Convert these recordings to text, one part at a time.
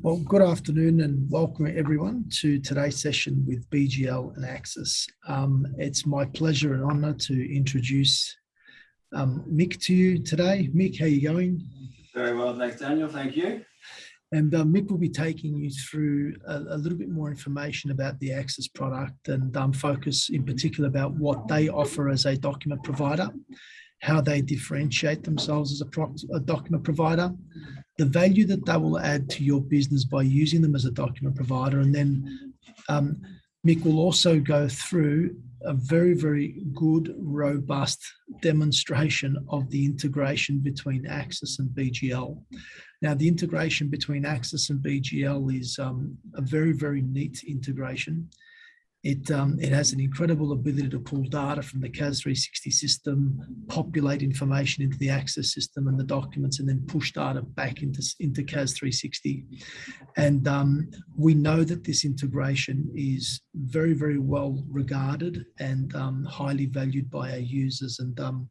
Well, good afternoon and welcome everyone to today's session with BGL and Acis. It's my pleasure and honour to introduce Mick to you today. Mick, how are you going? Very well, thanks, Daniel. Thank you. And Mick will be taking you through a little bit more information about the Acis product and focus in particular about what they offer as a document provider, how they differentiate themselves as a document provider, the value that they will add to your business by using them as a document provider. And then Mick will also go through a very, very good, robust demonstration of the integration between Acis and BGL. Now, the integration between Acis and BGL is a very, very neat integration. It has an incredible ability to pull data from the CAS 360 system, populate information into the Acis system and the documents, and then push data back into CAS 360. And we know that this integration is very, very well regarded and highly valued by our users. And I'm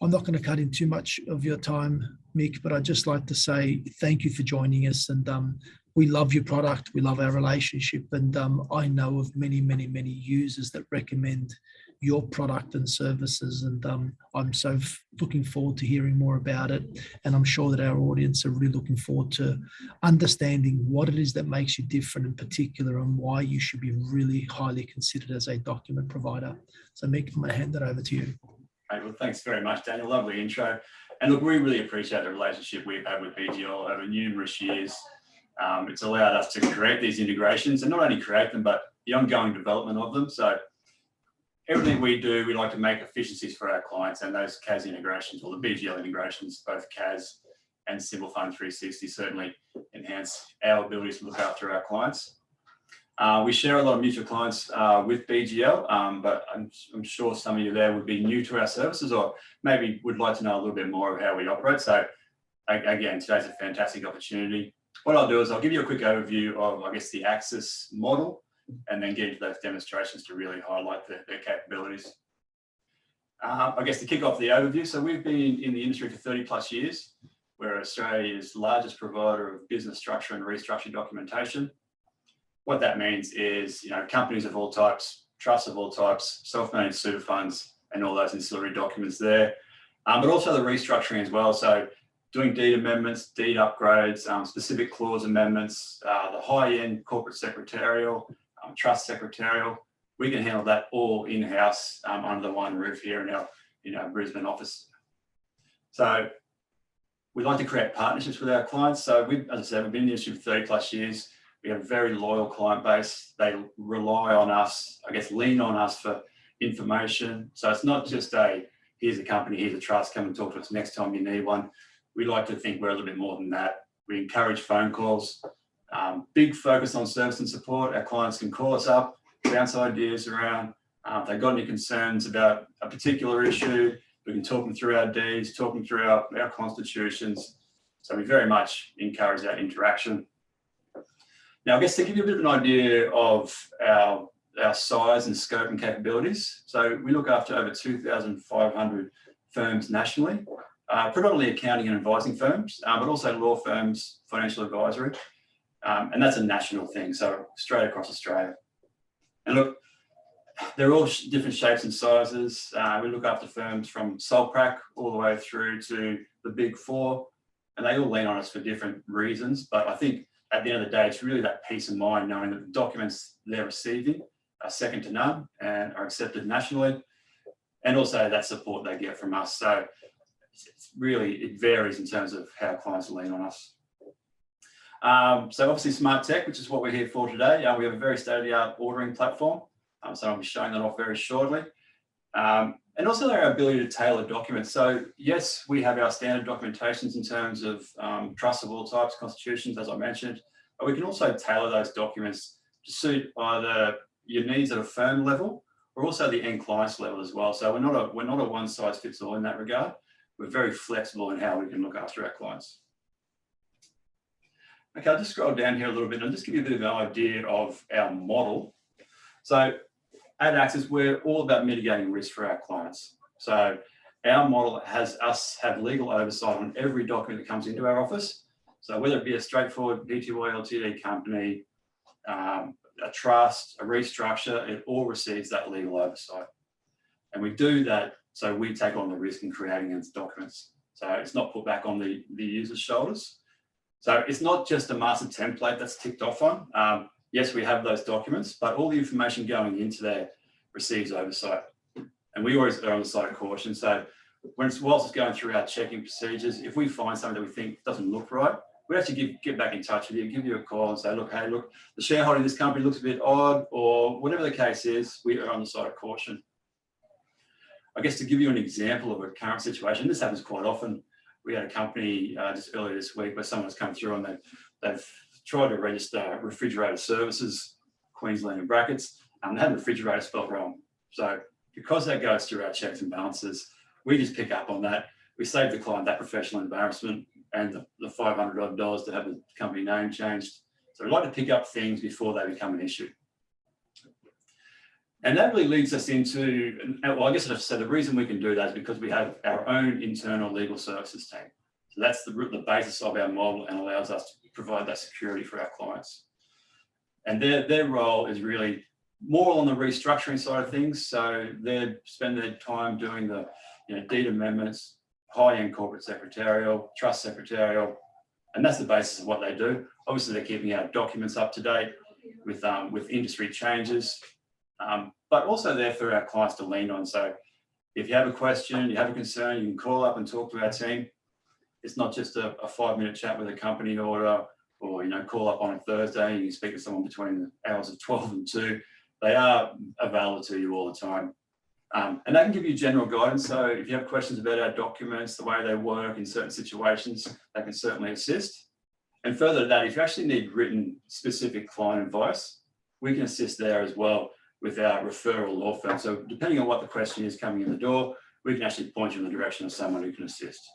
not going to cut in too much of your time, Mick, but I'd just like to say thank you for joining us. And we love your product. We love our relationship. And I know of many, many, many users that recommend your product and services. And I'm so looking forward to hearing more about it. And I'm sure that our audience are really looking forward to understanding what it is that makes you different in particular and why you should be really highly considered as a document provider. So Mick, I'm going to hand that over to you. Right, well, thanks very much, Daniel. Lovely intro. And look, we really appreciate the relationship we've had with BGL over numerous years. It's allowed us to create these integrations and not only create them, but the ongoing development of them. So everything we do, we like to make efficiencies for our clients, and those CAS integrations or the BGL integrations, both CAS and Simple Fund 360, certainly enhance our abilities to look after our clients. We share a lot of mutual clients with BGL, but I'm sure some of you there would be new to our services or maybe would like to know a little bit more of how we operate. So again, today's a fantastic opportunity. What I'll do is I'll give you a quick overview of, I guess, the Acis model and then get into those demonstrations to really highlight their capabilities. I guess to kick off the overview, so we've been in the industry for 30 plus years. We're Australia's largest provider of business structure and restructure documentation. What that means is, companies of all types, trusts of all types, self-managed super funds, and all those ancillary documents there, but also the restructuring as well. So doing deed amendments, deed upgrades, specific clause amendments, the high-end corporate secretarial, trust secretarial, we can handle that all in-house under the one roof here in our Brisbane office. So we like to create partnerships with our clients. So as I said, we've been in the industry for 30 plus years. We have a very loyal client base. They rely on us, I guess, lean on us for information. So it's not just here's a company, here's a trust, come and talk to us next time you need one. We like to think we're a little bit more than that. We encourage phone calls, big focus on service and support. Our clients can call us up, bounce ideas around. If they've got any concerns about a particular issue, we can talk them through our deeds, talk them through our constitutions. So we very much encourage that interaction. Now, I guess to give you a bit of an idea of our size and scope and capabilities. So we look after over 2,500 firms nationally, predominantly accounting and advising firms, but also law firms, financial advisory. And that's a national thing, so straight across Australia. And look, they're all different shapes and sizes. We look after firms from sole prac all the way through to the big four, and they all lean on us for different reasons. But I think at the end of the day, it's really that peace of mind knowing that the documents they're receiving are second to none and are accepted nationally, and also that support they get from us. So it varies in terms of how clients lean on us. So obviously smart tech, which is what we're here for today. We have a very state-of-the-art ordering platform. So I'll be showing that off very shortly. And also our ability to tailor documents. So yes, we have our standard documentations in terms of trusts of all types, constitutions, as I mentioned, but we can also tailor those documents to suit either your needs at a firm level or also the end client's level as well. So we're not a one size fits all in that regard. We're very flexible in how we can look after our clients. Okay, I'll just scroll down here a little bit and just give you a bit of an idea of our model. So at Acis, we're all about mitigating risk for our clients. So our model has us have legal oversight on every document that comes into our office. So whether it be a straightforward Pty Ltd company, a trust, a restructure, it all receives that legal oversight. And we do that so we take on the risk in creating those documents. So it's not put back on the user's shoulders. So it's not just a master template that's ticked off on. Yes, we have those documents, but all the information going into there receives oversight. And we always are on the side of caution. So whilst it's going through our checking procedures, if we find something that we think doesn't look right, we actually get back in touch with you, give you a call and say, look, hey, look, the shareholding of this company looks a bit odd, or whatever the case is, we are on the side of caution. I guess to give you an example of a current situation, this happens quite often. We had a company just earlier this week where someone's come through and they've tried to register refrigerator services, Queensland in brackets, and they had refrigerator spelled wrong. So because that goes through our checks and balances, we just pick up on that. We save the client that professional embarrassment and the $500 odd to have the company name changed. So we like to pick up things before they become an issue. And that really leads us into, well, I guess I've said the reason we can do that is because we have our own internal legal services team. So that's the basis of our model and allows us to provide that security for our clients. And their role is really more on the restructuring side of things. So they spend their time doing the deed amendments, high-end corporate secretarial, trust secretarial, and that's the basis of what they do. Obviously, they're keeping our documents up to date with industry changes, but also there for our clients to lean on. So if you have a question, you have a concern, you can call up and talk to our team. It's not just a 5-minute chat with a company order, or call up on a Thursday and you can speak to someone between the hours of 12 and 2. They are available to you all the time. And they can give you general guidance. So if you have questions about our documents, the way they work in certain situations, they can certainly assist. And further to that, if you actually need written specific client advice, we can assist there as well with our referral law firm. So depending on what the question is coming in the door, we can actually point you in the direction of someone who can assist.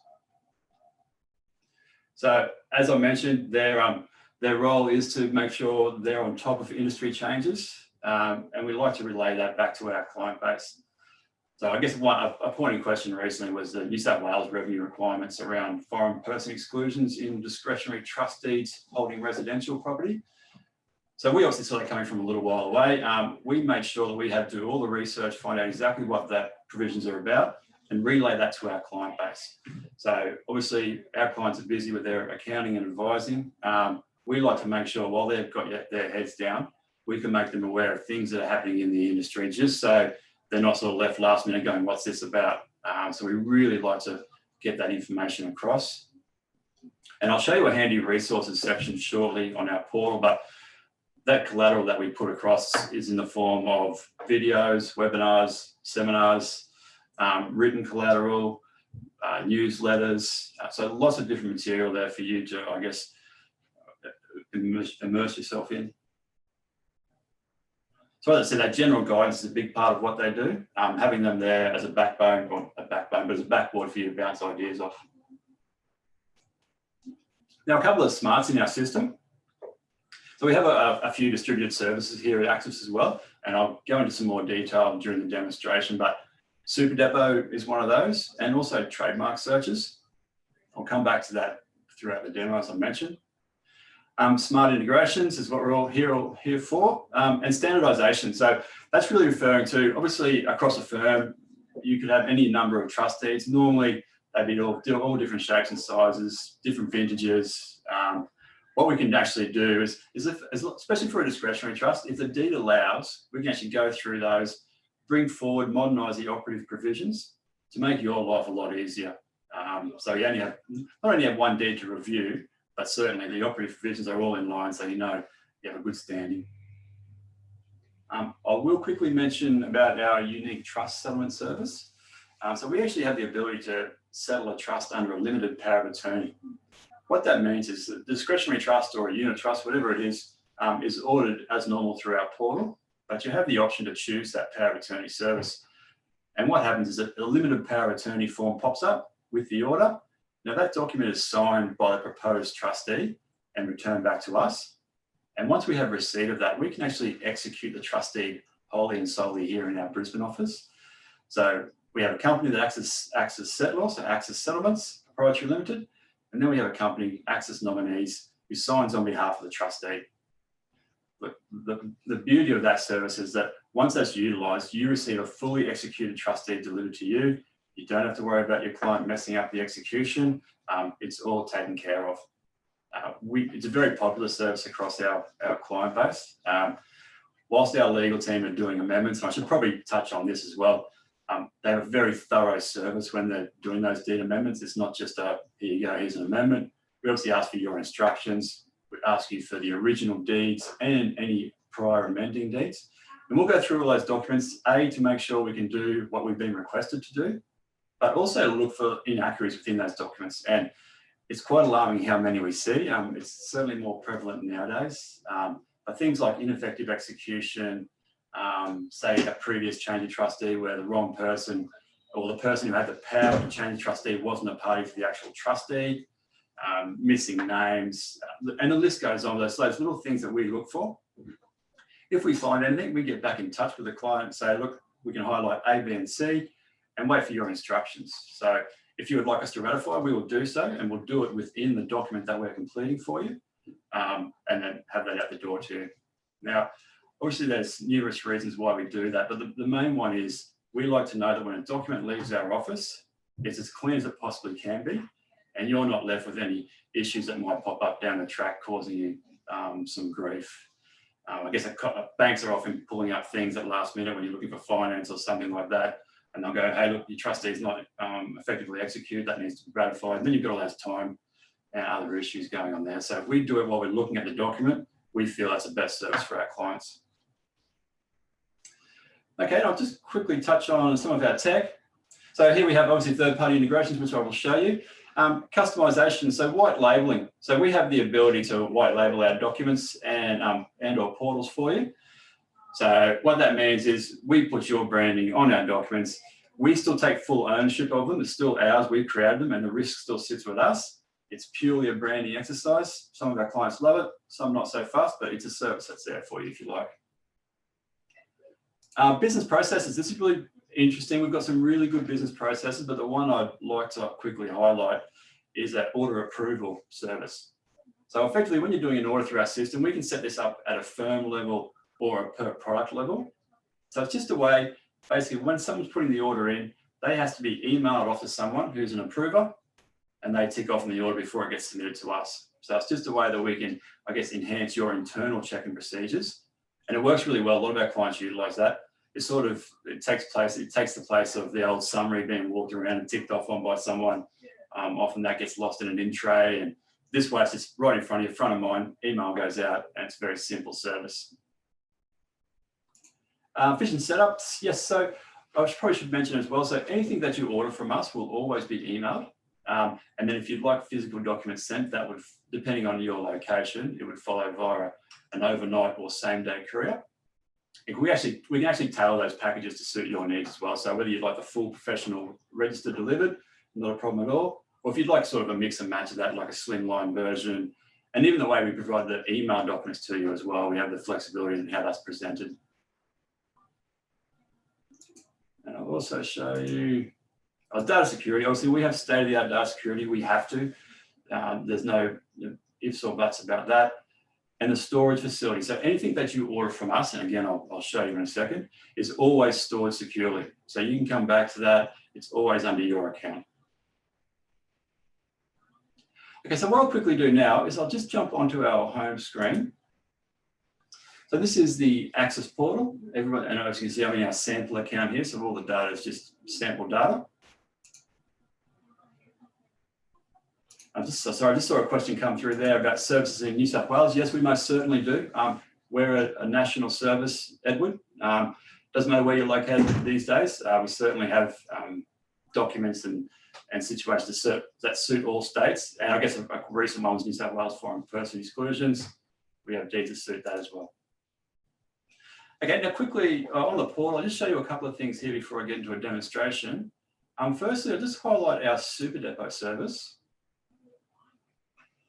So as I mentioned, their role is to make sure they're on top of industry changes. And we like to relay that back to our client base. So I guess a point in question recently was the New South Wales revenue requirements around foreign person exclusions in discretionary trust deeds holding residential property. So we obviously saw that coming from a little while away. We made sure that we had to do all the research, find out exactly what that provisions are about, and relay that to our client base. So obviously our clients are busy with their accounting and advising. We like to make sure while they've got their heads down, we can make them aware of things that are happening in the industry, just so they're not sort of left last minute going, what's this about? So we really like to get that information across. And I'll show you a handy resources section shortly on our portal, but that collateral that we put across is in the form of videos, webinars, seminars, written collateral, newsletters. So lots of different material there for you to, I guess, immerse yourself in. So as I said, that general guidance is a big part of what they do. Having them there as a backbone, or a backbone, but as a backboard for you to bounce ideas off. Now, a couple of smarts in our system. So we have a few distributed services here at Acis as well, and I'll go into some more detail during the demonstration, but Superdepot is one of those, and also trademark searches. I'll come back to that throughout the demo, as I mentioned. Smart integrations is what we're all here for, and standardization. So that's really referring to, obviously, across a firm, you could have any number of trustees. Normally, they'd be all different shapes and sizes, different vintages. What we can actually do is especially for a discretionary trust, if the deed allows, we can actually go through those, bring forward, modernise the operative provisions to make your life a lot easier. So you not only have one deed to review, but certainly the operative provisions are all in line, so you know you have a good standing. I will quickly mention about our unique trust settlement service. So we actually have the ability to settle a trust under a limited power of attorney. What that means is that the discretionary trust or a unit trust, whatever it is ordered as normal through our portal, but you have the option to choose that power of attorney service. And what happens is that a limited power of attorney form pops up with the order. Now that document is signed by the proposed trustee and returned back to us. And once we have receipt of that, we can actually execute the trust deed wholly and solely here in our Brisbane office. So we have a company that acts as settlor, so Acis Settlements, Proprietary Limited, And then we have a company, Acis Nominees, who signs on behalf of the trustee. But the beauty of that service is that once that's utilised, you receive a fully executed trustee delivered to you. You don't have to worry about your client messing up the execution. It's all taken care of. It's a very popular service across our client base. Whilst our legal team are doing amendments, and I should probably touch on this as well, they have a very thorough service when they're doing those deed amendments. It's not just a, here you go, here's an amendment. We obviously ask for your instructions. We ask you for the original deeds and any prior amending deeds. And we'll go through all those documents, A, to make sure we can do what we've been requested to do, but also look for inaccuracies within those documents. And it's quite alarming how many we see. It's certainly more prevalent nowadays. But things like ineffective execution, say a previous change of trustee where the wrong person or the person who had the power to change the trustee wasn't a party to the actual trustee, missing names, and the list goes on. Those little things that we look for. If we find anything, we get back in touch with the client and say, look, we can highlight A, B, and C and wait for your instructions. So if you would like us to ratify, we will do so, and we'll do it within the document that we're completing for you, and then have that out the door to you. Now, obviously there's numerous reasons why we do that, but the main one is we like to know that when a document leaves our office, it's as clean as it possibly can be, and you're not left with any issues that might pop up down the track causing you some grief. I guess banks are often pulling up things at last minute when you're looking for finance or something like that, and they'll go, hey, look, your trustee's not effectively executed, that needs to be ratified, and then you've got all that time and other issues going on there. So if we do it while we're looking at the document, we feel that's the best service for our clients. Okay, and I'll just quickly touch on some of our tech. So here we have obviously third-party integrations, which I will show you. Customization, so white labeling. So we have the ability to white label our documents and or portals for you. So what that means is we put your branding on our documents. We still take full ownership of them. It's still ours. We've created them, and the risk still sits with us. It's purely a branding exercise. Some of our clients love it, some not so fast, but it's a service that's there for you if you like. Business processes. This is really interesting. We've got some really good business processes, but the one I'd like to quickly highlight is that order approval service. So effectively, when you're doing an order through our system, we can set this up at a firm level or a per product level. So it's just a way, basically, when someone's putting the order in, they have to be emailed off to someone who's an approver, and they tick off in the order before it gets submitted to us. So it's just a way that we can, I guess, enhance your internal checking procedures. And it works really well. A lot of our clients utilize that. It takes the place of the old summary being walked around and ticked off on by someone. Often that gets lost in an in tray, and this way it's just right in front of you, front of mind, email goes out, and it's a very simple service. Efficient setups, yes, so I probably should mention as well, so anything that you order from us will always be emailed. And then if you'd like physical documents sent, that would, depending on your location, it would follow via an overnight or same day courier. We can actually tailor those packages to suit your needs as well. So whether you'd like the full professional register delivered, not a problem at all. Or if you'd like sort of a mix and match of that, like a slimline version, and even the way we provide the email documents to you as well, we have the flexibility in how that's presented. And I'll also show you our data security. Obviously, we have state-of-the-art data security. We have to. There's no ifs or buts about that. And the storage facility. So anything that you order from us, and again, I'll show you in a second, is always stored securely. So you can come back to that. It's always under your account. Okay, so what I'll quickly do now is I'll just jump onto our home screen. So this is the Acis portal. Everyone, and as you can see, I'm in our sample account here. So all the data is just sample data. I just saw a question come through there about services in New South Wales. Yes, we most certainly do. We're a national service, Edward. Doesn't matter where you're located these days. We certainly have documents and situations that suit all states. And I guess a recent one was New South Wales foreign person exclusions. We have deeds to suit that as well. Okay, now quickly on the portal, I'll just show you a couple of things here before I get into a demonstration. Firstly, I'll just highlight our Superdepot service.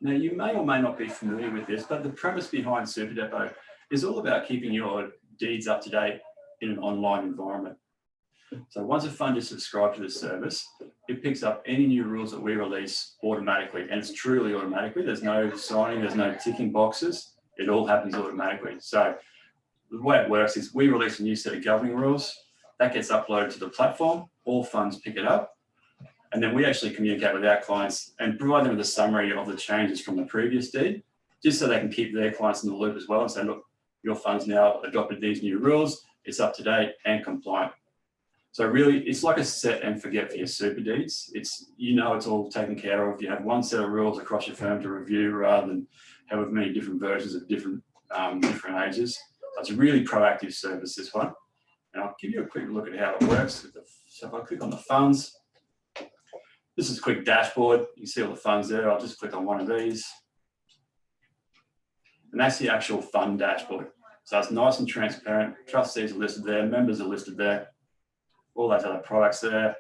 Now, you may or may not be familiar with this, but the premise behind Superdepot is all about keeping your deeds up to date in an online environment. So once a fund is subscribed to the service, it picks up any new rules that we release automatically, and it's truly automatically. There's no signing, there's no ticking boxes. It all happens automatically. So the way it works is we release a new set of governing rules, that gets uploaded to the platform, all funds pick it up, and then we actually communicate with our clients and provide them with a summary of the changes from the previous deed, just so they can keep their clients in the loop as well and say, look, your fund's now adopted these new rules, it's up to date and compliant. So really, it's like a set and forget for your super deeds. It's, you know, it's all taken care of. You have one set of rules across your firm to review rather than however many different versions of different ages. So it's a really proactive service, this one. And I'll give you a quick look at how it works. So if I click on the funds, this is a quick dashboard. You can see all the funds there. I'll just click on one of these. And that's the actual fund dashboard. So it's nice and transparent. Trustees are listed there, members are listed there, all those other products there.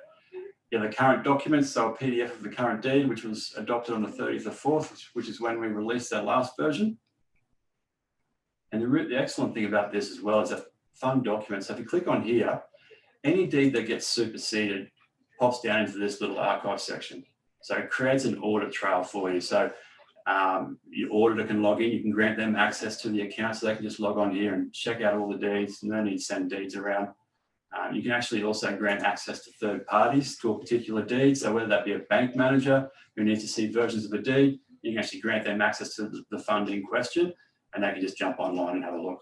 You have the current documents, so a PDF of the current deed, which was adopted on the 30th of 4th, which is when we released that last version. And the excellent thing about this as well is that fund documents. So if you click on here, any deed that gets superseded pops down into this little archive section. So it creates an audit trail for you. So your auditor can log in, you can grant them access to the account so they can just log on here and check out all the deeds, no need to send deeds around. You can actually also grant access to third parties to a particular deed. So whether that be a bank manager who needs to see versions of a deed, you can actually grant them access to the fund in question, and they can just jump online and have a look.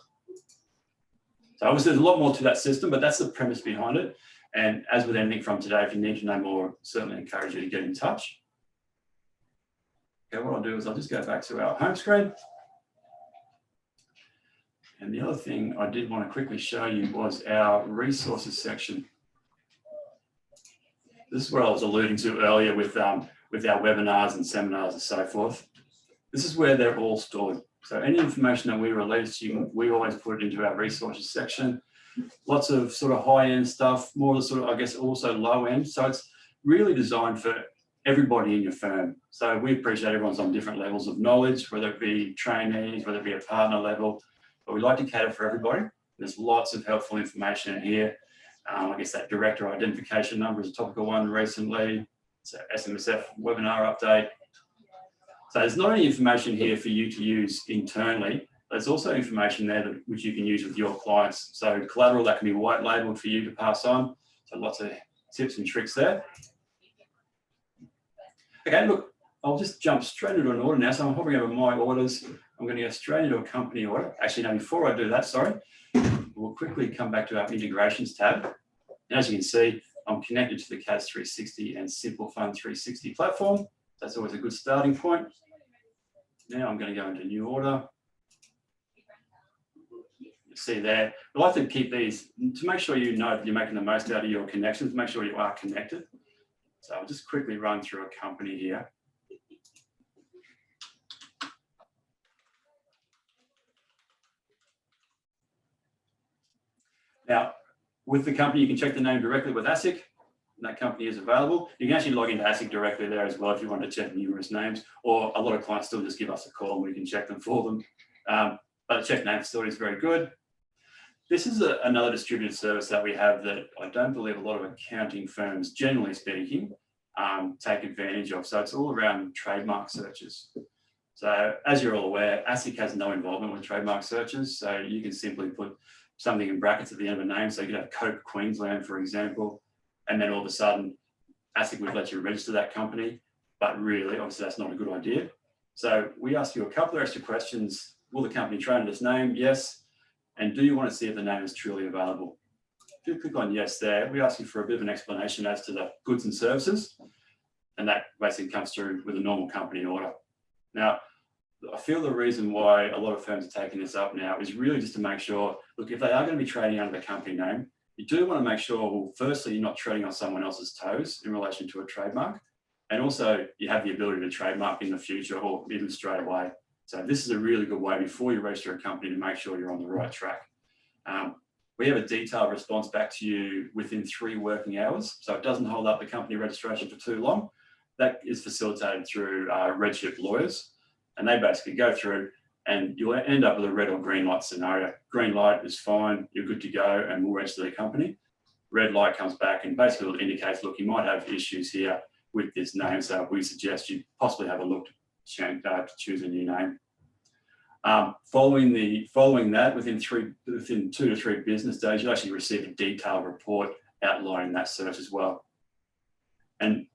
So obviously there's a lot more to that system, but that's the premise behind it. And as with anything from today, if you need to know more, certainly encourage you to get in touch. Okay, what I'll do is I'll just go back to our home screen. And the other thing I did want to quickly show you was our resources section. This is what I was alluding to earlier with our webinars and seminars and so forth. This is where they're all stored. So any information that we release, we always put it into our resources section. Lots of sort of high-end stuff, more of the sort of, I guess, also low-end. So it's really designed for everybody in your firm. So we appreciate everyone's on different levels of knowledge, whether it be trainees, whether it be a partner level, but we like to cater for everybody. There's lots of helpful information in here. I guess that director identification number is a topical one recently. It's an SMSF webinar update. So there's not only information here for you to use internally, there's also information there which you can use with your clients. So collateral that can be white labeled for you to pass on. So lots of tips and tricks there. Okay, look, I'll just jump straight into an order now. So I'm hovering over my orders. I'm going to go straight into a company order. Actually, no, before I do that, sorry, we'll quickly come back to our integrations tab. And as you can see, I'm connected to the CAS 360 and Simple Fund 360 platform. That's always a good starting point. Now I'm going to go into new order. You see there, we like to keep these to make sure you know that you're making the most out of your connections, make sure you are connected. So I'll just quickly run through a company here. Now, with the company, you can check the name directly with ASIC. That company is available. You can actually log into ASIC directly there as well if you want to check numerous names, or a lot of clients still just give us a call and we can check them for them. But the check name facility is very good. This is another distributed service that we have that I don't believe a lot of accounting firms, generally speaking, take advantage of. So it's all around trademark searches. So as you're all aware, ASIC has no involvement with trademark searches. So you can simply put something in brackets at the end of a name. So you could have Coke Queensland, for example, and then all of a sudden ASIC would let you register that company. But really, obviously, that's not a good idea. So we ask you a couple of extra questions. Will the company trade under this name? Yes. And do you want to see if the name is truly available? If you click on yes there, we ask you for a bit of an explanation as to the goods and services. And that basically comes through with a normal company order. Now, I feel the reason why a lot of firms are taking this up now is really just to make sure, look, if they are going to be trading under the company name, you do want to make sure, well, firstly, you're not treading on someone else's toes in relation to a trademark. And also you have the ability to trademark in the future or even straight away. So this is a really good way before you register a company to make sure you're on the right track. We have a detailed response back to you within 3 working hours. So it doesn't hold up the company registration for too long. That is facilitated through Redshift lawyers. And they basically go through and you'll end up with a red or green light scenario. Green light is fine, you're good to go, and we'll register the company. red light comes back and basically indicates, look, you might have issues here with this name. So we suggest you possibly have a look to choose a new name. Following that, within 2 to 3 business days, you'll actually receive a detailed report outlining that search as well. And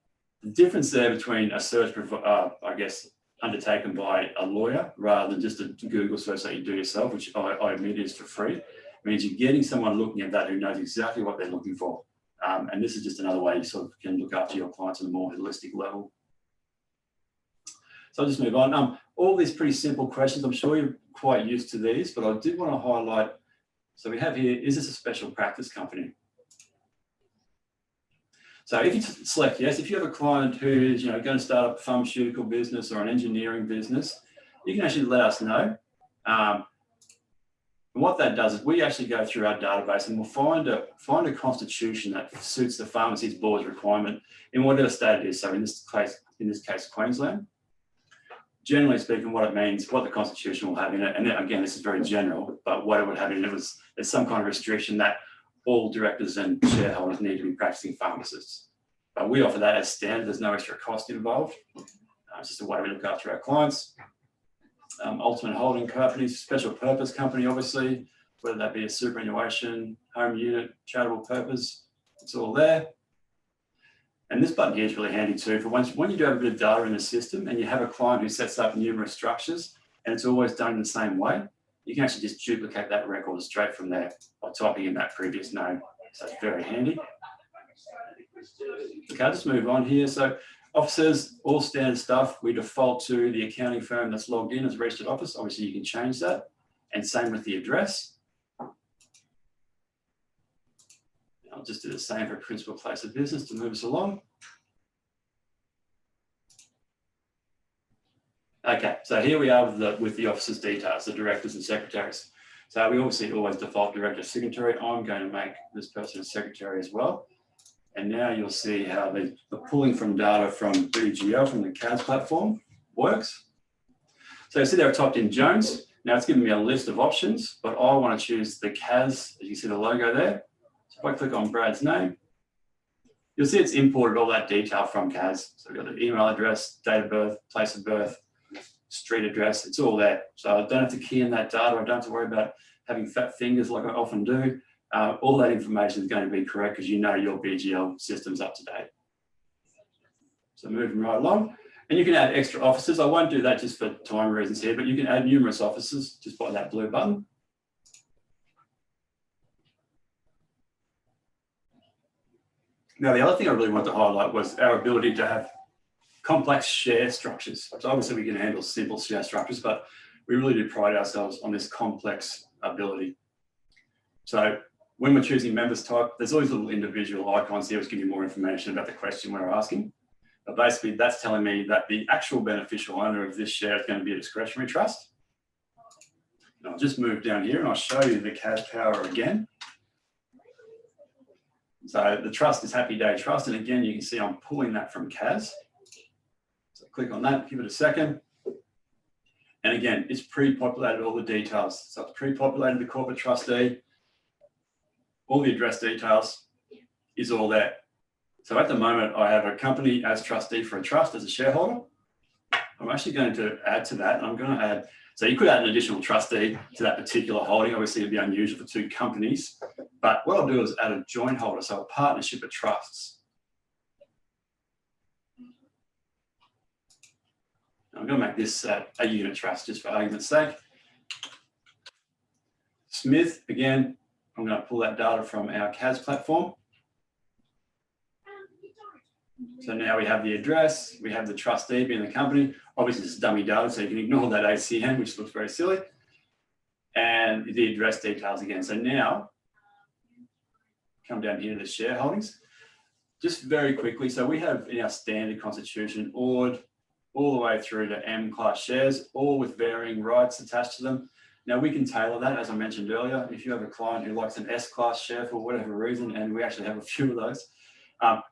the difference there between a search, I guess, undertaken by a lawyer rather than just a Google search that you do yourself, which I admit is for free, means you're getting someone looking at that who knows exactly what they're looking for. And this is just another way you sort of can look after your clients on a more holistic level. So I'll just move on. All these pretty simple questions, I'm sure you're quite used to these, but I did want to highlight, so we have here, is this a special practice company? So if you select yes, if you have a client who's going to start up a pharmaceutical business or an engineering business, you can actually let us know. And what that does is we actually go through our database and we'll find a constitution that suits the Pharmacies Board's requirement in whatever state it is. So in this case, Queensland. Generally speaking, what it means, what the constitution will have in it, and again, this is very general, but what it would have in it was there's some kind of restriction that all directors and shareholders need to be practicing pharmacists. But we offer that as standard. There's no extra cost involved. It's just a way we look after our clients. Ultimate holding companies, special purpose company, obviously, whether that be a superannuation, home unit, charitable purpose, it's all there. And this button here is really handy too for when you do have a bit of data in the system and you have a client who sets up numerous structures and it's always done in the same way, you can actually just duplicate that record straight from there by typing in that previous name. So it's very handy. Okay, I'll just move on here. So officers, all standard stuff. We default to the accounting firm that's logged in as a registered office. Obviously, you can change that. And same with the address. I'll just do the same for principal place of business to move us along. Okay, so here we are with the officers' details, the directors and secretaries. So we obviously always default director secretary. I'm going to make this person a secretary as well. And now you'll see how the pulling from data from BGL, from the CAS platform, works. So you see there I typed in Jones. Now it's giving me a list of options, but I want to choose the CAS, as you see the logo there. So if I click on Brad's name, you'll see it's imported all that detail from CAS. So we've got the email address, date of birth, place of birth, street address, it's all there. So I don't have to key in that data. I don't have to worry about having fat fingers like I often do. All that information is going to be correct because you know your BGL system's up to date. So moving right along. And you can add extra officers. I won't do that just for time reasons here, but you can add numerous officers just by that blue button. Now, the other thing I really wanted to highlight was our ability to have complex share structures. So obviously we can handle simple share structures, but we really do pride ourselves on this complex ability. So when we're choosing members type, there's always little individual icons here which give you more information about the question we're asking. But basically that's telling me that the actual beneficial owner of this share is going to be a discretionary trust. And I'll just move down here and I'll show you the CAS power again. So the trust is Happy Day Trust. And again, you can see I'm pulling that from CAS. So click on that, give it a second. And again, it's pre-populated all the details. So it's pre-populated the corporate trustee. All the address details is all there. So at the moment, I have a company as trustee for a trust as a shareholder. I'm actually going to add to that. I'm going to add, so you could add an additional trustee to that particular holding. Obviously, it'd be unusual for 2 companies. But what I'll do is add a joint holder, so a partnership of trusts. I'm going to make this a unit trust just for argument's sake. Smith, again, I'm going to pull that data from our CAS platform. So now we have the address, we have the trustee being the company. Obviously, this is dummy data, so you can ignore that ACN, which looks very silly. And the address details again. So now, come down here to the shareholdings. Just very quickly, so we have in our standard constitution, ORD, all the way through to M class shares, all with varying rights attached to them. Now we can tailor that, as I mentioned earlier. If you have a client who likes an S class share for whatever reason, and we actually have a few of those,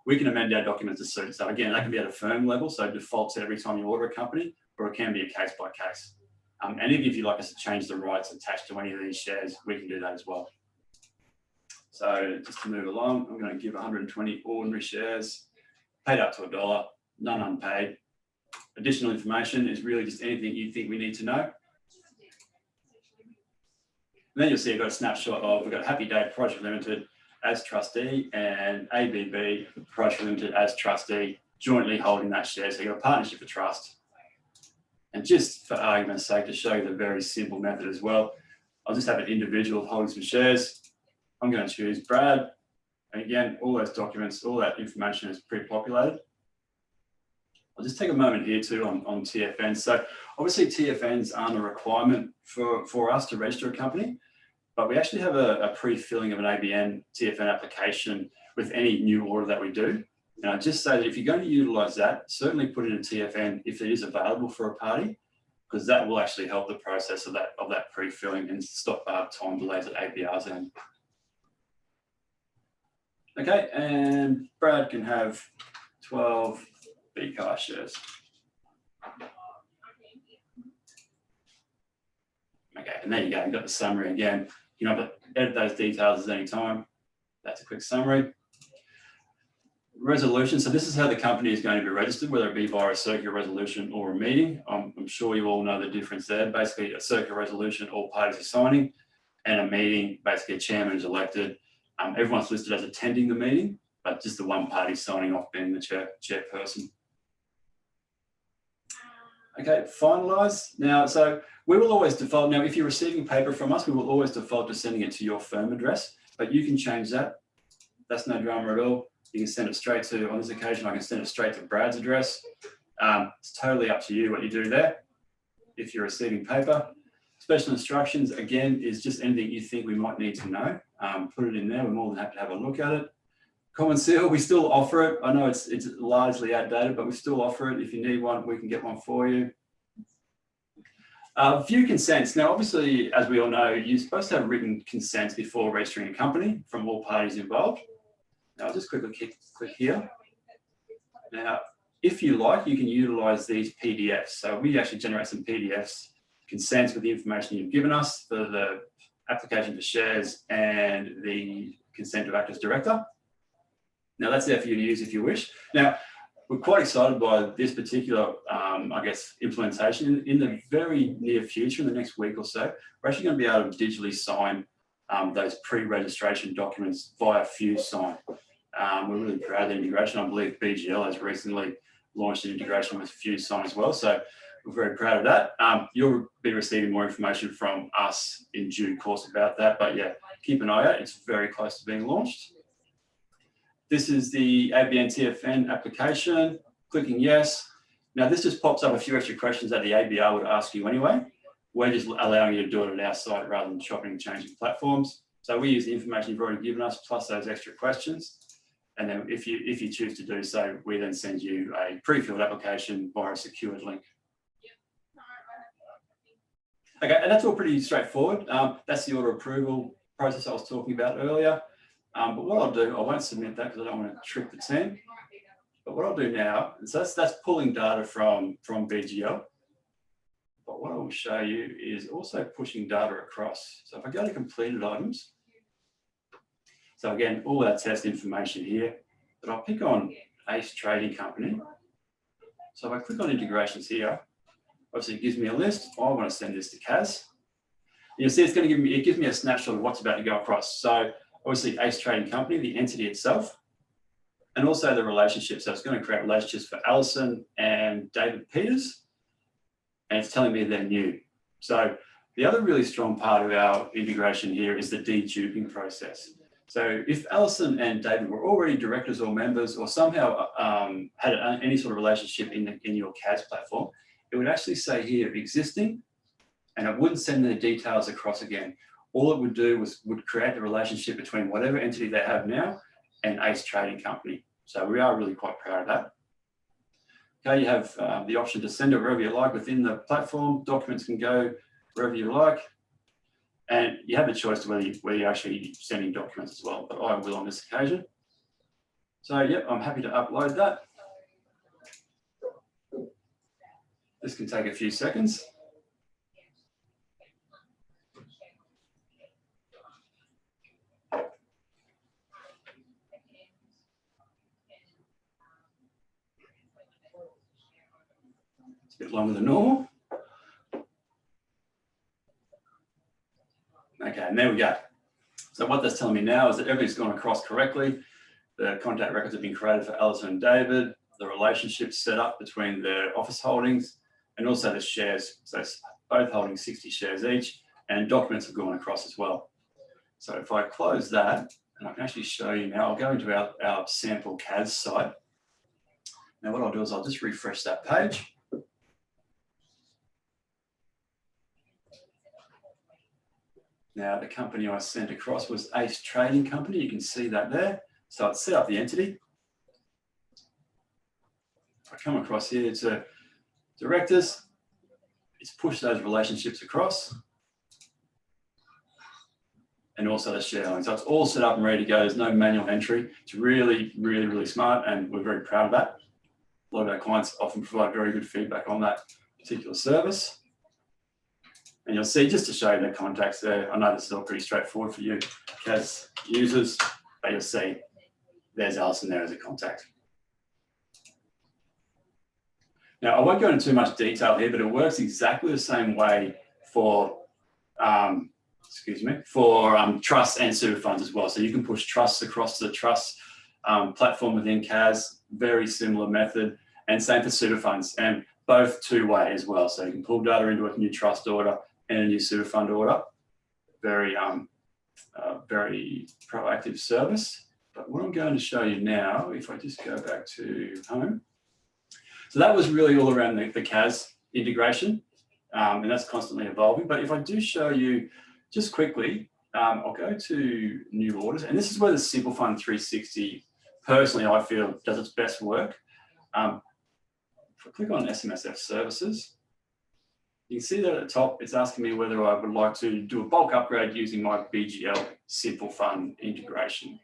we can amend our documents to suit. So again, that can be at a firm level, so defaults every time you order a company, or it can be a case by case. And if you'd like us to change the rights attached to any of these shares, we can do that as well. So just to move along, I'm going to give 120 ordinary shares, paid up to $1, none unpaid. Additional information is really just anything you think we need to know. And then you'll see I've got a snapshot of, we've got Happy Day Project Limited as trustee and ABB Project Limited as trustee, jointly holding that share. So you've got a partnership of trust. And just for argument's sake, to show you the very simple method as well, I'll just have an individual holding some shares. I'm going to choose Brad. And again, all those documents, all that information is pre-populated. I'll just take a moment here too on TFNs. So obviously TFNs aren't a requirement for us to register a company, but we actually have a pre-filling of an ABN TFN application with any new order that we do. And I just say that if you're going to utilise that, certainly put in a TFN if it is available for a party, because that will actually help the process of that pre-filling and stop time delays at APR's end. Okay, and Brad can have 12 BCAR shares. Okay, and there you go, you've got the summary again. You know, but edit those details at any time. That's a quick summary. Resolution, so this is how the company is going to be registered, whether it be via a circular resolution or a meeting. I'm sure you all know the difference there. Basically, a circular resolution, all parties are signing, and a meeting, basically a chairman is elected. Everyone's listed as attending the meeting, but just the one party signing off being the chairperson. Okay, finalize. Now, so we will always default. Now, if you're receiving paper from us, we will always default to sending it to your firm address, but you can change that. That's no drama at all. You can send it straight to, on this occasion, I can send it straight to Brad's address. It's totally up to you what you do there. If you're receiving paper, special instructions, again, is just anything you think we might need to know. Put it in there. We're more than happy to have a look at it. Common seal, we still offer it. I know it's largely outdated, but we still offer it. If you need one, we can get one for you. View consents. Now, obviously, as we all know, you're supposed to have written consents before registering a company from all parties involved. Now, I'll just quickly click here. Now, if you like, you can utilize these PDFs. So we actually generate some PDFs, consents with the information you've given us for the application for shares and the consent to act as director. Now, that's there for you to use if you wish. Now, we're quite excited by this particular, I guess, implementation. In the very near future, in the next week or so, we're actually going to be able to digitally sign those pre-registration documents via Fuse Sign. We're really proud of the integration. I believe BGL has recently launched an integration with Fuse Sign as well. So we're very proud of that. You'll be receiving more information from us in due course about that. But yeah, keep an eye out. It's very close to being launched. This is the ABN TFN application. Clicking yes. Now this just pops up a few extra questions that the ABR would ask you anyway. We're just allowing you to do it at our site rather than shopping and changing platforms. So we use the information you've already given us plus those extra questions. And then if you choose to do so, we then send you a pre-filled application via a secured link. Okay, and that's all pretty straightforward. That's the order approval process I was talking about earlier. But what I'll do, I won't submit that because I don't want to trick the team. But what I'll do now is that's pulling data from BGL. But what I will show you is also pushing data across. So if I go to completed items, so again, all our test information here, but I'll pick on Ace Trading Company. So if I click on integrations here, obviously it gives me a list. I want to send this to Kaz. You'll see it's going to give me, it gives me a snapshot of what's about to go across. So obviously Ace Trading Company, the entity itself, and also the relationship. So it's going to create relationships for Alison and David Peters. And it's telling me they're new. So the other really strong part of our integration here is the deduping process. So if Alison and David were already directors or members or somehow had any sort of relationship in your CAS platform, it would actually say here existing, and it wouldn't send their details across again. All it would do would create the relationship between whatever entity they have now and Ace Trading Company. So we are really quite proud of that. Okay, you have the option to send it wherever you like within the platform. Documents can go wherever you like. And you have a choice to whether you're actually sending documents as well, but I will on this occasion. So, yep, I'm happy to upload that. This can take a few seconds. bit longer than normal. Okay, and there we go. So what that's telling me now is that everything's gone across correctly. The contact records have been created for Alison and David. The relationship's set up between their office holdings and also the shares. So it's both holding 60 shares each, and documents have gone across as well. So if I close that, and I can actually show you now, I'll go into our sample CAS site. Now what I'll do is I'll just refresh that page. Now the company I sent across was Ace Trading Company. You can see that there. So I'd set up the entity. I come across here to directors. It's pushed those relationships across. And also the shareholding. So it's all set up and ready to go. There's no manual entry. It's really, really, really smart, and we're very proud of that. A lot of our clients often provide very good feedback on that particular service. And you'll see, just to show you the contacts there, I know this is all pretty straightforward for you as users, but you'll see there's Alison there as a contact. Now, I won't go into too much detail here, but it works exactly the same way for trusts and super funds as well. So you can push trusts across to the trust platform within CAS, very similar method, and same for super funds, and both two-way as well. So you can pull data into a new trust order and a new super fund order. Very, very proactive service. But what I'm going to show you now, if I just go back to home. So that was really all around the CAS integration, and that's constantly evolving. But if I do show you just quickly, I'll go to new orders, and this is where the Simple Fund 360, personally, I feel does its best work. If I click on SMSF services, you can see that at the top, it's asking me whether I would like to do a bulk upgrade using my BGL Simple Fund integration.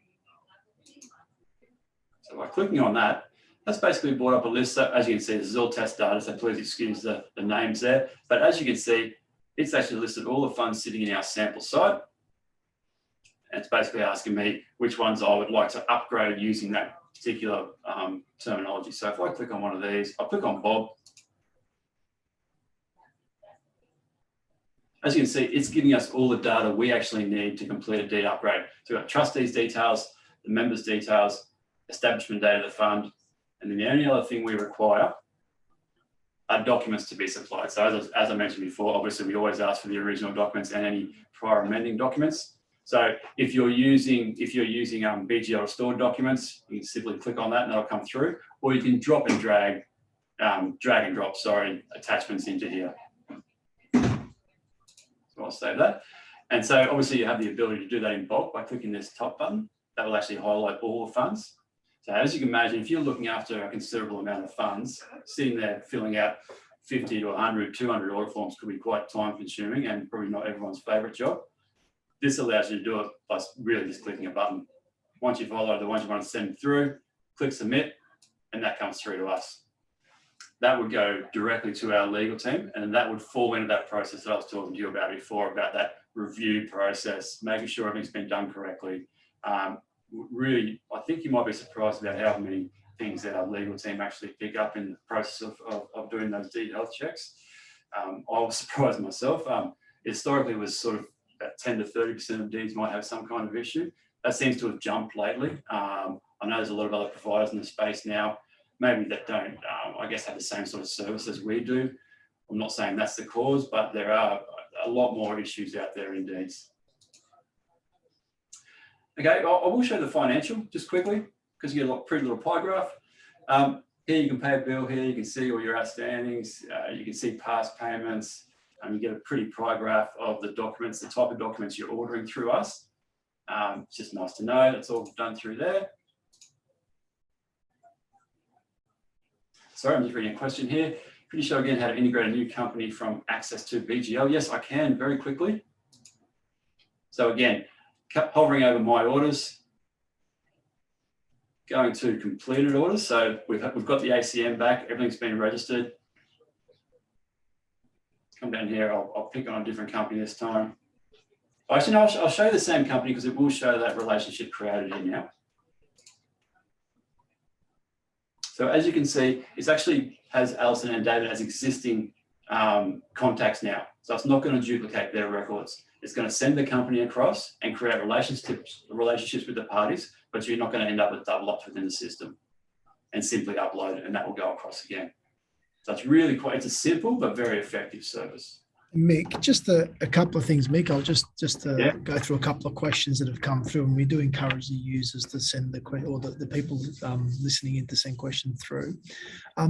So by clicking on that, that's basically brought up a list. So as you can see, this is all test data, so please excuse the names there. But as you can see, it's actually listed all the funds sitting in our sample site. And it's basically asking me which ones I would like to upgrade using that particular terminology. So if I click on one of these, I'll click on Bob. As you can see, it's giving us all the data we actually need to complete a deed upgrade. So we've got trustees details, the members details, establishment date of the fund, and then the only other thing we require are documents to be supplied. So as I mentioned before, obviously we always ask for the original documents and any prior amending documents. So if you're using BGL restored documents, you can simply click on that and that'll come through, or you can drop and drag and drop attachments into here. So I'll save that. And so obviously you have the ability to do that in bulk by clicking this top button. That will actually highlight all the funds. So as you can imagine, if you're looking after a considerable amount of funds, sitting there filling out 50 to 100, 200 order forms could be quite time consuming and probably not everyone's favorite job. This allows you to do it by really just clicking a button. Once you've highlighted the ones you want to send through, click submit, and that comes through to us. That would go directly to our legal team, and that would fall into that process that I was talking to you about before, about that review process, making sure everything's been done correctly. Really, I think you might be surprised about how many things that our legal team actually pick up in the process of doing those deed health checks. I was surprised myself. Historically, it was sort of about 10 to 30% of deeds might have some kind of issue. That seems to have jumped lately. I know there's a lot of other providers in the space now, maybe that don't, I guess, have the same sort of service as we do. I'm not saying that's the cause, but there are a lot more issues out there in deeds. Okay, I will show the financial just quickly because you get a pretty little pie graph. Here you can pay a bill, here you can see all your outstandings, you can see past payments, you get a pretty pie graph of the documents, the type of documents you're ordering through us. It's just nice to know that's all done through there. Sorry, I'm just reading a question here. Could you show again how to integrate a new company from Acis to BGL? Yes, I can very quickly. So again, hovering over my orders, going to completed orders. So we've got the ACM back, everything's been registered. Come down here, I'll pick on a different company this time. Actually, no, I'll show you the same company because it will show that relationship created here now. So as you can see, it actually has Alison and David as existing contacts now. So it's not going to duplicate their records. It's going to send the company across and create relationships with the parties, but you're not going to end up with double ops within the system, and simply upload it and that will go across again. So it's really it's a simple but very effective service. Mick, just a couple of things, Mick. I'll just go through a couple of questions that have come through, and we do encourage the users to send the people listening in to send questions through.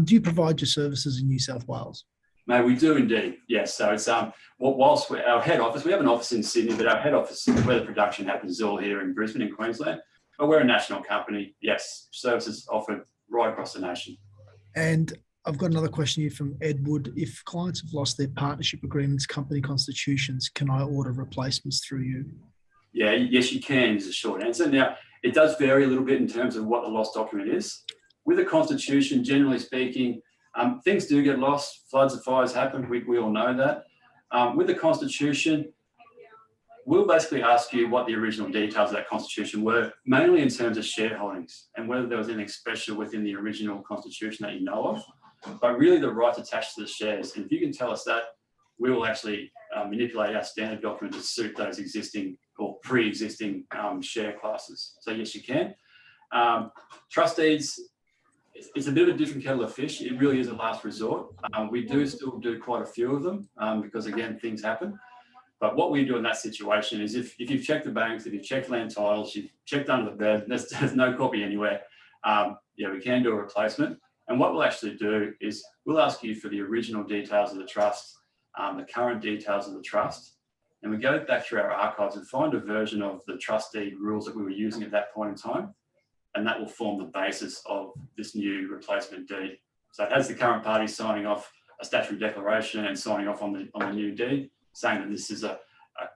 Do you provide your services in New South Wales? Mate, we do indeed. Yes. So it's whilst we're our head office, we have an office in Sydney, but our head office where the production happens is all here in Brisbane, in Queensland. But we're a national company. Yes, services offered right across the nation. And I've got another question here from Edward. If clients have lost their partnership agreements, company constitutions, can I order replacements through you? Yeah, yes, you can is a short answer. Now, it does vary a little bit in terms of what the lost document is. With a constitution, generally speaking, things do get lost. Floods and fires happen. We all know that. With the constitution, we'll basically ask you what the original details of that constitution were, mainly in terms of shareholdings and whether there was anything special within the original constitution that you know of. But really the rights attached to the shares. And if you can tell us that, we will actually manipulate our standard document to suit those existing or pre-existing share classes. So yes, you can. Trustees, it's a bit of a different kettle of fish. It really is a last resort. We do still do quite a few of them because again, things happen. But what we do in that situation is if you've checked the banks, if you've checked land titles, you've checked under the bed, there's no copy anywhere, yeah, we can do a replacement. And what we'll actually do is we'll ask you for the original details of the trust, the current details of the trust, and we go back through our archives and find a version of the trustee rules that we were using at that point in time, and that will form the basis of this new replacement deed. So it has the current party signing off a statutory declaration and signing off on the new deed, saying that this is a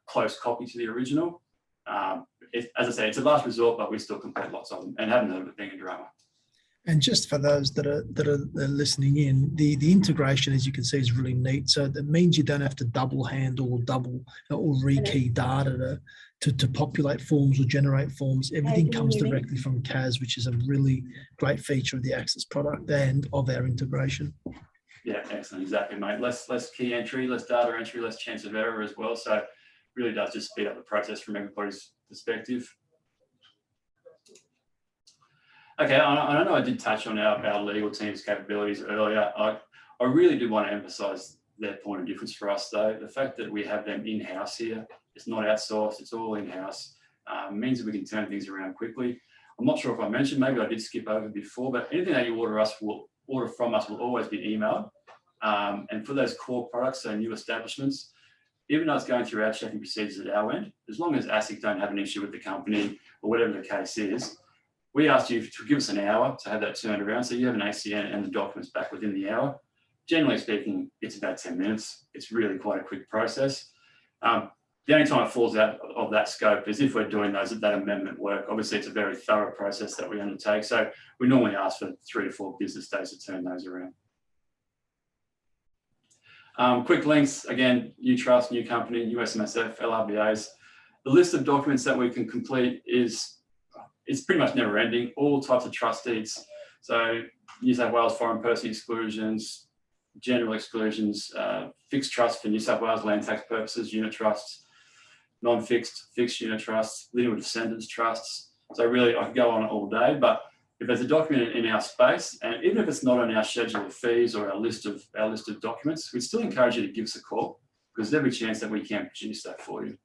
close copy to the original. As I say, it's a last resort, but we still complete lots of them and haven't heard of it being a drama. And just for those that are listening in, the integration, as you can see, is really neat. So that means you don't have to double handle or rekey data to populate forms or generate forms. Everything comes directly from CAS, which is a really great feature of the Acis product and of our integration. Yeah, excellent. Exactly, mate. Less key entry, less data entry, less chance of error as well. So it really does just speed up the process from everybody's perspective. Okay, I know I did touch on our legal team's capabilities earlier. I really do want to emphasise their point of difference for us, though. The fact that we have them in-house here, it's not outsourced, it's all in-house, means that we can turn things around quickly. I'm not sure if I mentioned, maybe I did skip over before, but anything that you order from us will always be emailed. And for those core products, so new establishments, even though it's going through our checking procedures at our end, as long as ASIC don't have an issue with the company or whatever the case is, we asked you to give us an hour to have that turned around. So you have an ACN and the documents back within the hour. Generally speaking, it's about 10 minutes. It's really quite a quick process. The only time it falls out of that scope is if we're doing that amendment work. Obviously, it's a very thorough process that we undertake. So we normally ask for 3 to 4 business days to turn those around. Quick links, again, new trust, new company, new SMSF, LRBAs. The list of documents that we can complete it's pretty much never ending. All types of trust deeds. So New South Wales foreign person exclusions, general exclusions, fixed trust for New South Wales land tax purposes, unit trusts, non-fixed, fixed unit trusts, living with descendants trusts. So really I could go on all day, but if there's a document in our space, and even if it's not on our schedule of fees or our list of documents, we'd still encourage you to give us a call because there's every chance that we can produce that for you.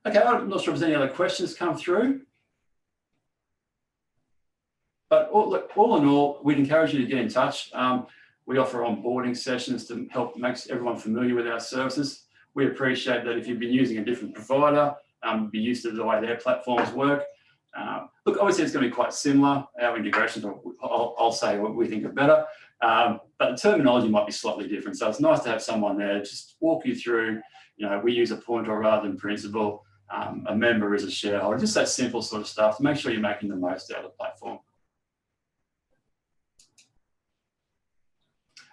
Okay, I'm not sure if there's any other questions come through. But all in all, we'd encourage you to get in touch. We offer onboarding sessions to help make everyone familiar with our services. We appreciate that if you've been using a different provider, be used to the way their platforms work. Look, obviously it's going to be quite similar. Our integrations, I'll say what we think are better, but the terminology might be slightly different. So it's nice to have someone there just walk you through, we use a pointer rather than principal. A member is a shareholder, just that simple sort of stuff to make sure you're making the most out of the platform.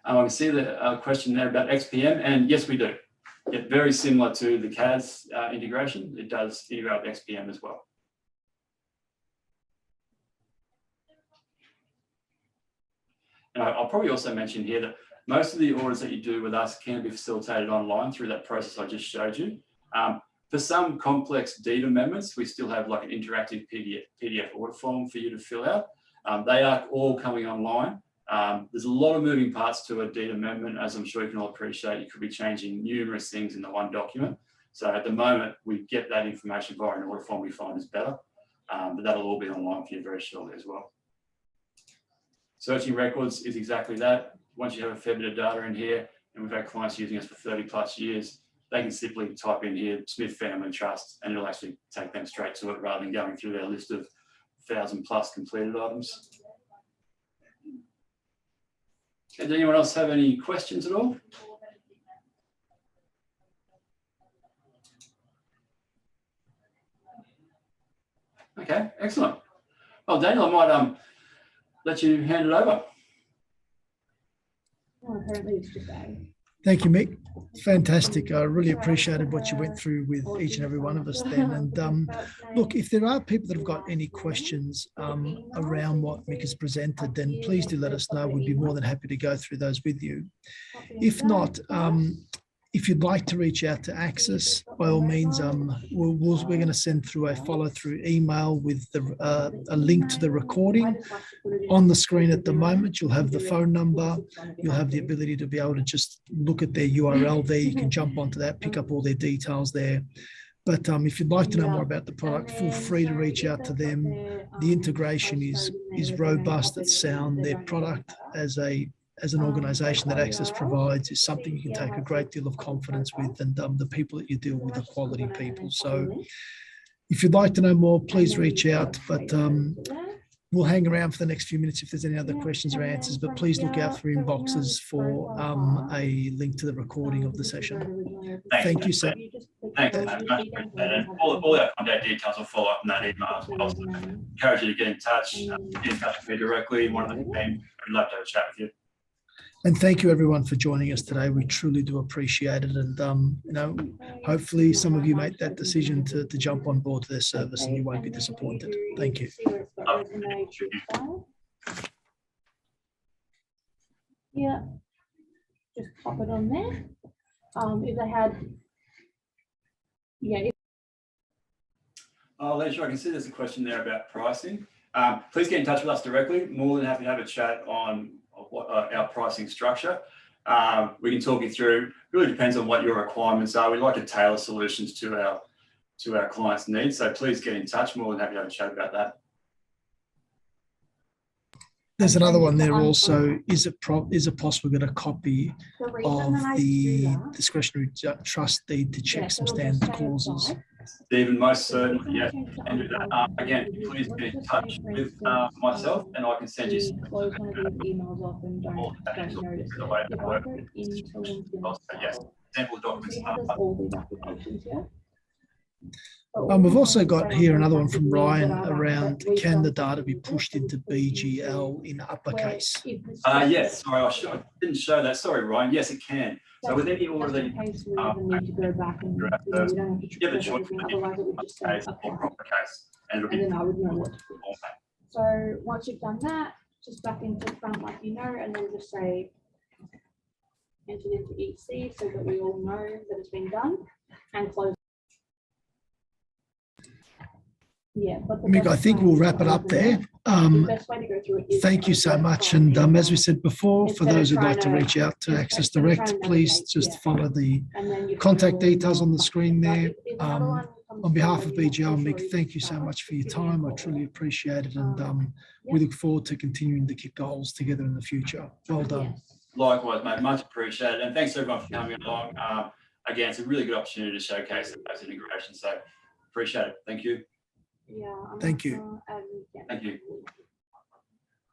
I can see the question there about XPM, and yes, we do. Yeah, very similar to the CAS integration. It does integrate with XPM as well. And I'll probably also mention here that most of the orders that you do with us can be facilitated online through that process I just showed you. For some complex deed amendments, we still have like an interactive PDF order form for you to fill out. They are all coming online. There's a lot of moving parts to a deed amendment, as I'm sure you can all appreciate. You could be changing numerous things in the one document. So at the moment, we get that information via an order form we find is better, but that'll all be online for you very shortly as well. Searching records is exactly that. Once you have a fair bit of data in here, and we've had clients using us for 30+ years, they can simply type in here Smith Family Trust, and it'll actually take them straight to it rather than going through their list of 1,000+ completed items. Okay, does anyone else have any questions at all? Okay, excellent. Well, Daniel, I might let you hand it over. Well, apparently it's just A. Thank you, Mick. Fantastic. I really appreciated what you went through with each and every one of us then. And look, if there are people that have got any questions around what Mick has presented, then please do let us know. We'd be more than happy to go through those with you. If not, if you'd like to reach out to Acis, by all means, we're going to send through a follow-through email with a link to the recording. On the screen at the moment, you'll have the phone number. You'll have the ability to be able to just look at their URL there. You can jump onto that, pick up all their details there. But if you'd like to know more about the product, feel free to reach out to them. The integration is robust, it's sound. Their product as an organisation that Acis provides is something you can take a great deal of confidence with, and the people that you deal with are quality people. So if you'd like to know more, please reach out, but we'll hang around for the next few minutes if there's any other questions or answers, but please look out for inboxes for a link to the recording of the session. Thank you, sir. Thanks, mate. Much appreciated. All our contact details will follow up in that email as well. So I encourage you to get in touch with me directly. One of the team, I'd love to have a chat with you. And thank you everyone for joining us today. We truly do appreciate it. And, you know, hopefully some of you make that decision to jump on board to their service and you won't be disappointed. Thank you. Yeah, just pop it on there. If they had, yeah. Alicia, I can see there's a question there about pricing. Please get in touch with us directly. More than happy to have a chat on what our pricing structure. We can talk you through. It really depends on what your requirements are. We like to tailor solutions to our clients' needs. So please get in touch. More than happy to have a chat about that. There's another one there also. Is it possible to get a copy of the discretionary trust deed to check some standard clauses? Stephen, most certainly, yes, and do that. Again, please get in touch with myself, and I can send you some emails off and don't notice it. Yes, sample documents. All these applications here. We've also got here another one from Ryan around, can the data be pushed into BGL in uppercase? Yes, sorry, I didn't show that. Sorry, Ryan. Yes, it can. So with any order that you need to go back and we don't have to give the choice otherwise it would just say case or proper case, and it'll be. And then I would know what to do. So once you've done that, just back into front like you know, and then just say entered into EC so that we all know that it's been done, and close. Yeah, but Mick, I think we'll wrap it up there. Thank you so much. And as we said before, for those who'd like to reach out to Acis Direct, please just follow the contact details on the screen there. On behalf of BGL, Mick, thank you so much for your time. I truly appreciate it. And we look forward to continuing to kick goals together in the future. Well done. Likewise, mate. Much appreciated. And thanks everyone for coming along. Again, it's a really good opportunity to showcase those integrations. So appreciate it. Thank you. Yeah. Thank you. Thank you.